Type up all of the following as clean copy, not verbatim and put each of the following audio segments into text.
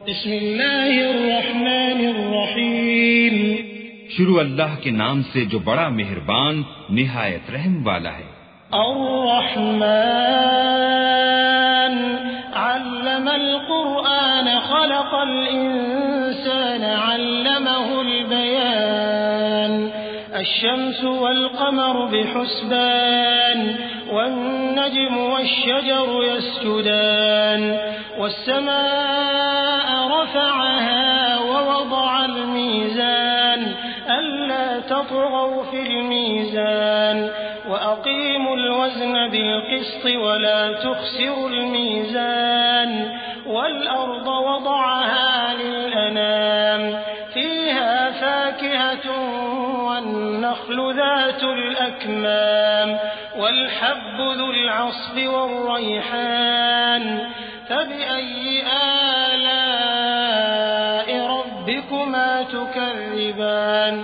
بسم اللہ الرحمن الرحیم، شروع اللہ کے نام سے جو بڑا مہربان نہایت رحم والا ہے۔ الرحمن علم القرآن خلق الإنسان علمه البيان الشمس والقمر بحسبان والنجم والشجر يسجدان والسماء رفعها ووضع الميزان ألا تطغوا في الميزان وأقيموا الوزن بالقسط ولا تخسروا الميزان والأرض وضعها للأنام فيها فاكهة والنخل ذات الأكمام والحب ذو العصف والريحان فبأي آلاء ربكما تكذبان۔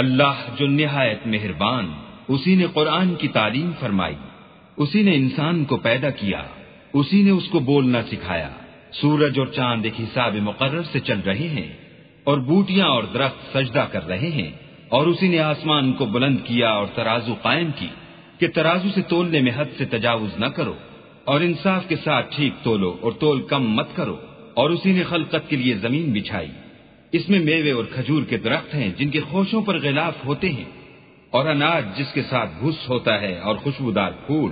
اللہ جو نہایت مہربان، اسی نے قرآن کی تعلیم فرمائی، اسی نے انسان کو پیدا کیا، اسی نے اس کو بولنا سکھایا۔ سورج اور چاند ایک حساب مقرر سے چل رہے ہیں اور بوٹیاں اور درخت سجدہ کر رہے ہیں، اور اسی نے آسمان کو بلند کیا اور ترازو قائم کی کہ ترازو سے تولنے میں حد سے تجاوز نہ کرو اور انصاف کے ساتھ ٹھیک تولو اور تول کم مت کرو، اور اسی نے خلقت کے لیے زمین بچھائی، اس میں میوے اور کھجور کے درخت ہیں جن کے خوشوں پر غلاف ہوتے ہیں، اور اناج جس کے ساتھ بھس ہوتا ہے اور خوشبودار پھول۔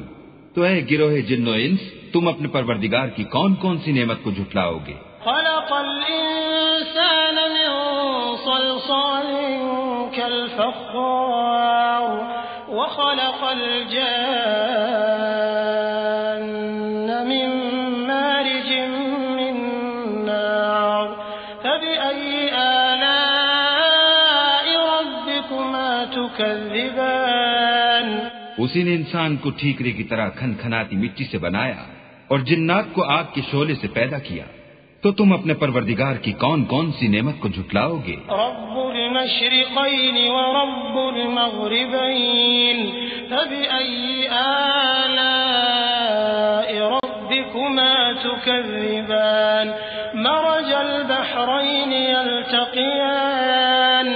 تو اے گروہ جن و انس، تم اپنے پروردگار کی کون کون سی نعمت کو جھٹلاؤ گے؟ خلق الإنسان من صلصال كالفخار وخلق الجان من مارج من نار فبأي آلاء ربكما تكذبان۔ اسی نے انسان کو ٹھیکرے کی طرح کھن کھناتی مٹی سے بنایا اور جنات کو آگ کے شعلے سے پیدا کیا، تو تم اپنے پروردگار کی کون کون سی نعمت کو جھٹلاؤ گے؟ رب المشرقین ورب المغربین فبأي آلاء ربكما تكذبان۔ مرج البحرين يلتقيان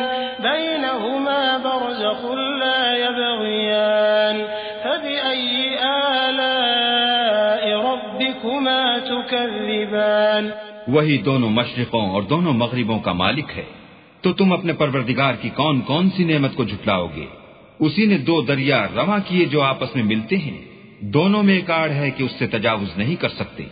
بينهما برزخ لا يبغيان فبأي آلاء ربكما تكذبان۔ وہی دونوں مشرقوں اور دونوں مغربوں کا مالک ہے، تو تم اپنے پروردگار کی کون کون سی نعمت کو جھٹلاؤ گے؟ اسی نے دو دریا رواں کیے جو آپس میں ملتے ہیں، دونوں میں ایک آڑ ہے کہ اس سے تجاوز نہیں کر سکتے،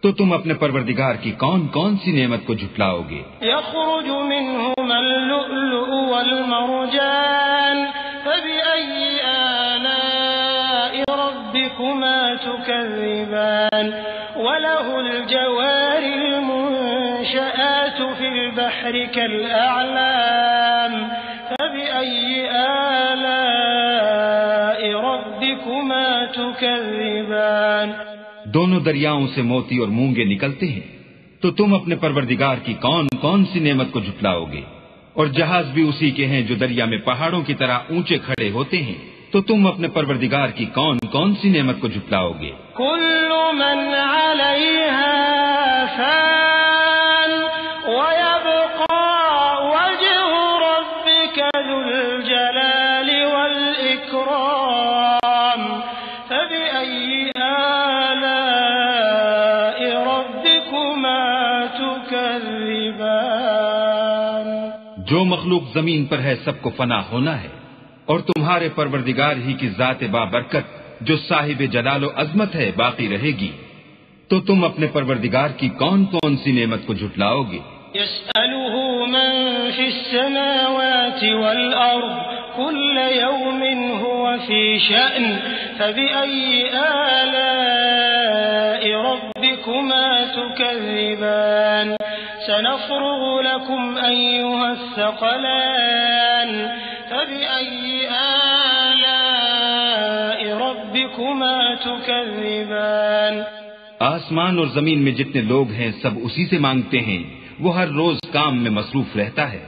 تو تم اپنے پروردگار کی کون کون سی نعمت کو جھٹلاؤ گے؟ يخرج منهما اللؤلؤ والمرجان فبأي آلاء ربكما تكذبان۔ وله الجوار المنشآت في البحر كالأعلام فبأي آلاء ربكما تكذبان۔ دونوں دریاؤں سے موتی اور مونگے نکلتے ہیں، تو تم اپنے پروردگار کی کون کون سی نعمت کو جھٹلاؤ گے؟ اور جہاز بھی اسی کے ہیں جو دریا میں پہاڑوں کی طرح اونچے کھڑے ہوتے ہیں، تو تم اپنے پروردگار کی کون کون سی نعمت کو جھٹلاؤ گے؟ كل من عليها فان ويبقى وجه ربك ذو الجلال والإكرام فبأي آلاء ربكما تكذبان۔ جو مخلوق زمین پر ہے سب کو فنا ہونا ہے، اور تمہارے پروردگار ہی کی ذات بابرکت جو صاحب جلال و عظمت ہے باقی رہے گی، تو تم اپنے پروردگار کی کون کون سی نعمت کو جھٹلاؤ گے؟ يسأله من في السماوات والأرض كل يوم هو في شأن فبأي آلاء ربكما تكذبان۔ سنفرغ لكم أيها الثقلان فبأي آلاء ربكما تكذبان۔ آسمان اور زمین میں جتنے لوگ ہیں سب اسی سے مانگتے ہیں، وہ ہر روز کام میں مصروف رہتا ہے،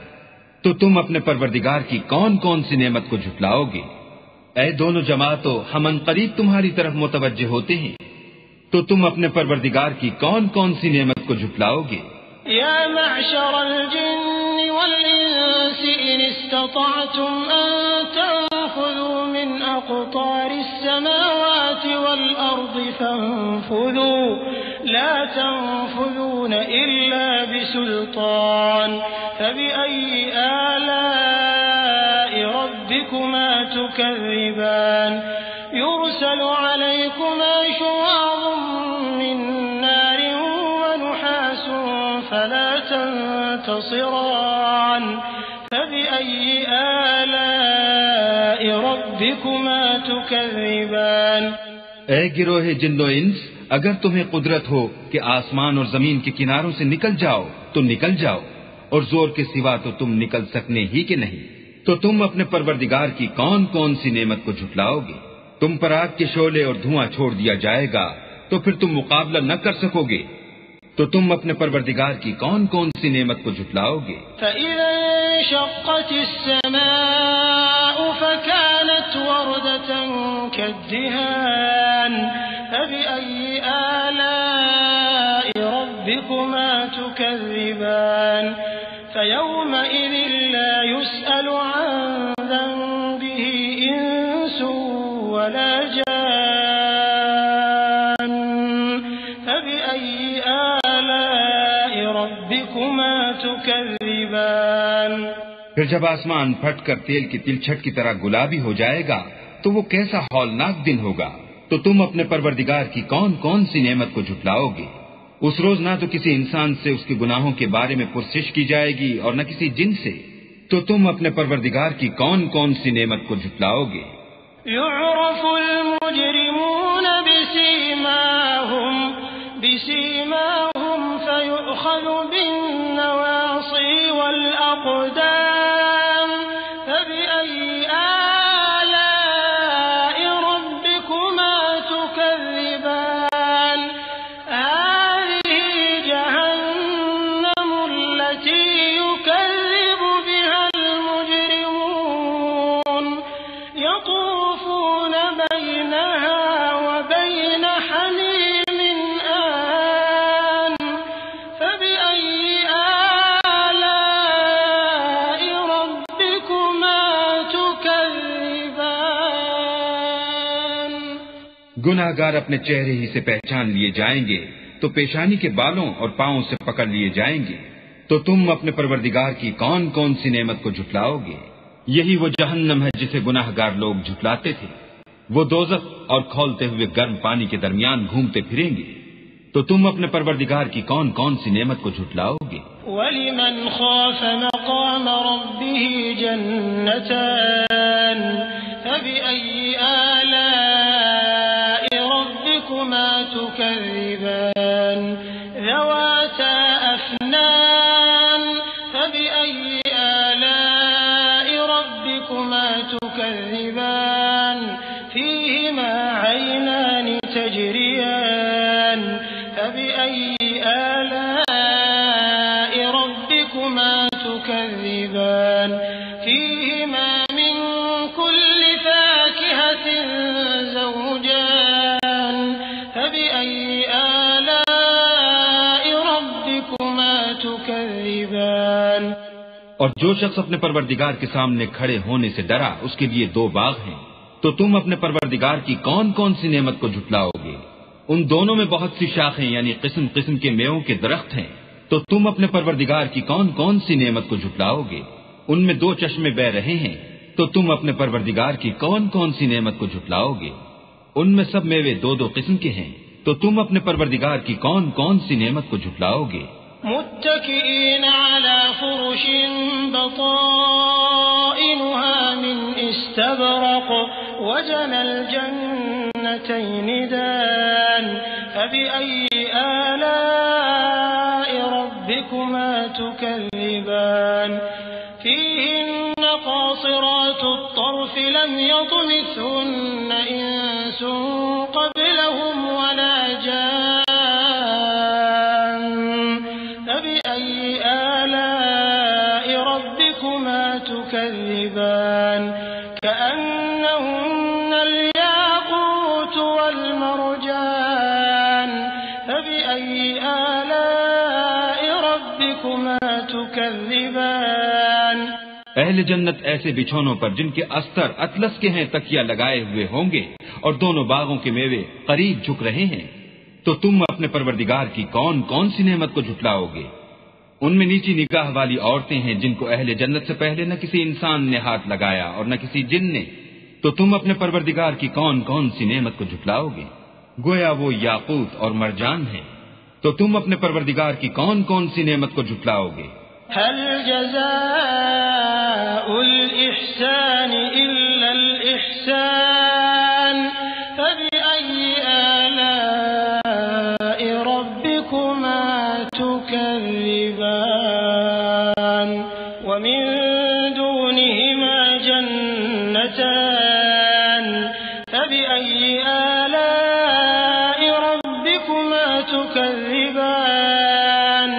تو تم اپنے پروردگار کی کون کون سی نعمت کو جھٹلاؤ گے؟ اے دونوں جماعتوں، ہم عنقریب تمہاری طرف متوجہ ہوتے ہیں، تو تم اپنے پروردگار کی کون کون سی نعمت کو جھٹلاؤ گے؟ يا معشر الجن والإنس إن استطعتم أن تنفذوا من أقطار السماوات والأرض فانفذوا لا تنفذون إلا بسلطان فبأي آلاء ربكما تكذبان يرسل عليكما شواظ من نار ونحاس فلا تنتصران فبأي آلاء ربكما تكذبان اے گروہ جن و انس، اگر تمہیں قدرت ہو کہ آسمان اور زمین کے کناروں سے نکل جاؤ تو نکل جاؤ، اور زور کے سوا تو تم نکل سکنے ہی کہ نہیں، تو تم اپنے پروردگار کی کون کون سی نعمت کو جھٹلاؤ گے؟ تم پر آگ کے شعلے اور دھواں چھوڑ دیا جائے گا تو پھر تم مقابلہ نہ کر سکو گے، تو تم اپنے پروردگار کی کون کون سی نعمت کو جھٹلاؤ گے؟ فَإِذَا انشَقَّتِ السَّمَاءُ فَكَانَتْ وَرْدَةً كَالدِّهَانِ فَبِأَيِّ آلَاءِ رَبِّكُمَا تُكَذِّبَانِ فَيَوْمَئِذٍ لَا يُسْأَلُ عَنْ ذَنبِهِ إِنسٌ وَلَا جَانٌّ فَبِأَيِّ آلَاءِ رَبِّكُمَا تُكَذِّبَانِ پھر جب آسمان پھٹ کر تیل کی تلچھٹ کی طرح گلابی ہو جائے گا تو وہ کیسا ہولناک دن ہوگا، تو تم اپنے پروردگار کی کون کون سی نعمت کو جھٹلاؤ گے؟ اس روز نہ تو کسی انسان سے اس کے گناہوں کے بارے میں پرسش کی جائے گی اور نہ کسی جن سے، تو تم اپنے پروردگار کی کون کون سی نعمت کو جھٹلاؤ گے؟ يعرف المجرمون بسيماهم فيؤخذ بالنواصي والأقدام فبأي آلاء ربكما تكذبان هذه جهنم التي يكذب بها المجرمون يطوفون بينها وبين حميم آن فبأي آلاء ربكما تكذبان گناہ گار اپنے چہرے ہی سے پہچان لیے جائیں گے تو پیشانی کے بالوں اور پاؤں سے پکڑ لیے جائیں گے، تو تم اپنے پروردگار کی کون کون سی نعمت کو جھٹلاؤ گے؟ یہی وہ جہنم ہے جسے گناہ گار لوگ جھٹلاتے تھے، وہ دوزخ اور کھولتے ہوئے گرم پانی کے درمیان گھومتے پھریں گے، تو تم اپنے پروردگار کی کون کون سی نعمت کو جھٹلاؤ گے؟ وَلِمَنْ خَافَ مَقَامَ رَبِّهِ جَنَّتَانِ فَبِأَيِّ آلَاءِ رَبِّكُمَا تُكَذِّبَانِ ذَوَاتَا أَفْنَانٍ فَبِأَيِّ آلَاءِ رَبِّكُمَا تُكَذِّبَانِ فِيهِمَا عَيْنَانِ تَجْرِيَانِ فَبِأَيِّ آلَاءِ رَبِّكُمَا تُكَذِّبَانِ فِيهِمَا مِن كُلِّ فَاكِهَةٍ زَوْجَانِ فَبِأَيِّ آلَاءِ رَبِّكُمَا تُكَذِّبَانِ اور جو شخص اپنے پروردگار کے سامنے کھڑے ہونے سے ڈرا اس کے لیے دو باغ ہیں، تو تم اپنے پروردگار کی کون کون سی نعمت کو جھٹلاؤ گے؟ ان دونوں میں بہت سی شاخیں یعنی قسم قسم کے میووں کے درخت ہیں، تو تم اپنے پروردگار کی کون کون سی نعمت کو جھٹلاؤ گے؟ ان میں دو چشمے بہ رہے ہیں، تو تم اپنے پروردگار کی کون کون سی نعمت کو جھٹلاؤ گے؟ ان میں سب میوے دو دو قسم کے ہیں، تو تم اپنے پروردگار کی کون کون سی نعمت کو جھٹلاؤ گے؟ متكئين على فرش بطائنها من استبرق وجنى الجنتين دان فبأي آلاء ربكما تكذبان فيهن قاصرات الطرف لم يطمثهن إنس قبلهم ولا جان فبأي آلاء ربكما تكذبان كأنهن الياقوت والمرجان فبأي آلاء ربكما ربكما تكذبان اہل جنت ایسے بچھونوں پر جن کے استر اطلس کے ہیں تکیہ لگائے ہوئے ہوں گے اور دونوں باغوں کے میوے قریب جھک رہے ہیں، تو تم اپنے پروردگار کی کون کون سی نعمت کو جھٹلاؤ گے؟ ان میں نیچی نگاہ والی عورتیں ہیں جن کو اہل جنت سے پہلے نہ کسی انسان نے ہاتھ لگایا اور نہ کسی جن نے، تو تم اپنے پروردگار کی کون کون سی نعمت کو جھٹلاؤ گے؟ گویا وہ یاقوت اور مرجان ہیں، تو تم اپنے پروردگار کی کون کون سی نعمت کو جھٹلاؤ گے؟ هل جزاء الإحسان إلا الإحسان فبأي آلاء ربكما تكذبان ومن دونهما جنتان فبأي آلاء ربكما تكذبان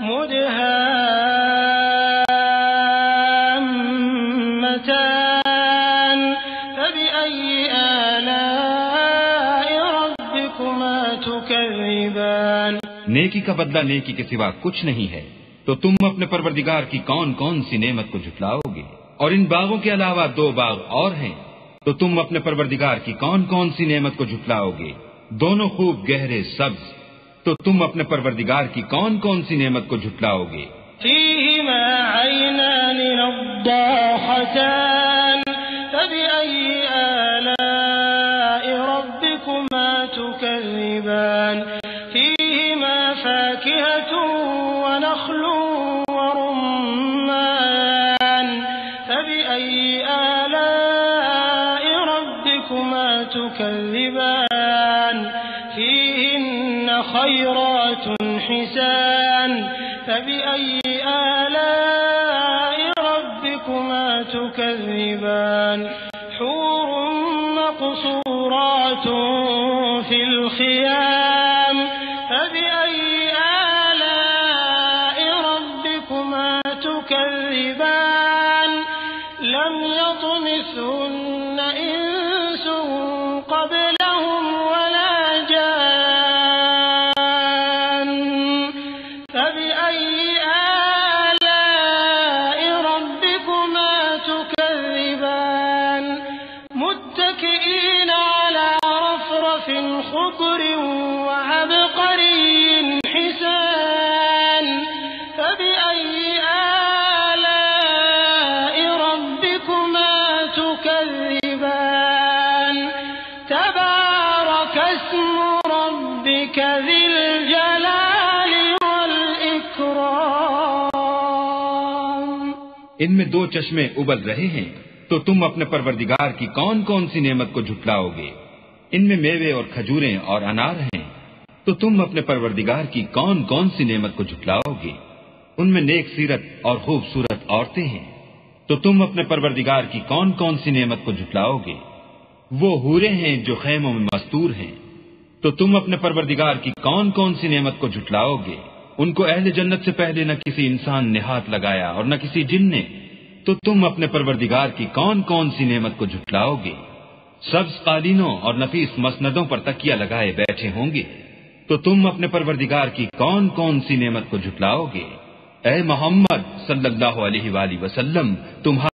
مدهامتان فبأي آلاء ربكما تكذبان نیکی کا بدلہ نیکی کے سوا کچھ نہیں ہے، تو تم اپنے پروردگار کی کون کون سی نعمت کو جھٹلاؤ گے؟ اور ان باغوں کے علاوہ 2 باغ اور ہیں، تو تم اپنے پروردگار کی کون کون سی نعمت کو جھٹلاؤ گے؟ دونوں خوب گہرے سبز، تو تم اپنے پروردگار کی کون کون سی نعمت کو جھٹلاؤ گے؟ فيهما عينان نضاختان فبأي آلاء ربكما تكذبان فيهما فاكهة ونخل ورمان فبأي آلاء ربكما تكذبان فيهن خيرات حسان فبأي آلاء ربكما تكذبان حور مقصورات في الخيام فبأي آلاء ربكما تكذبان لم يطمثهن إنس قبلهم ولا جان فبأي آلاء ربكما تكذبان متكئين على رفرف خضر وعبقري حسان فبأي آلاء ربكما تكذبان تبارك اسم ربك ذي الجلال والإكرام ان میں 2 چشمے ابل رہے ہیں، تو تم اپنے پروردگار کی کون کون سی نعمت کو جھٹلاؤ گے؟ ان میں میوے اور کھجوریں اور انار ہیں، تو تم اپنے پروردگار کی کون کون سی نعمت کو جھٹلاؤ گے؟ ان میں نیک سیرت اور خوبصورت عورتیں ہیں، تو تم اپنے پروردگار کی کون کون سی نعمت کو جھٹلاؤ گے؟ وہ حوریں ہیں جو خیموں میں مستور ہیں، تو تم اپنے پروردگار کی کون کون سی نعمت کو جھٹلاؤ گے؟ ان کو اہل جنت سے پہلے نہ کسی انسان نے ہاتھ لگایا اور نہ کسی جن نے، تو تم اپنے پروردگار کی کون کون سی نعمت کو جھٹلاؤ گے؟ سبز قالینوں اور نفیس مسندوں پر تکیہ لگائے بیٹھے ہوں گے، تو تم اپنے پروردگار کی کون کون سی نعمت کو جھٹلاؤ گے؟ اے محمد صلی اللہ علیہ وآلہ وسلم، تمہارا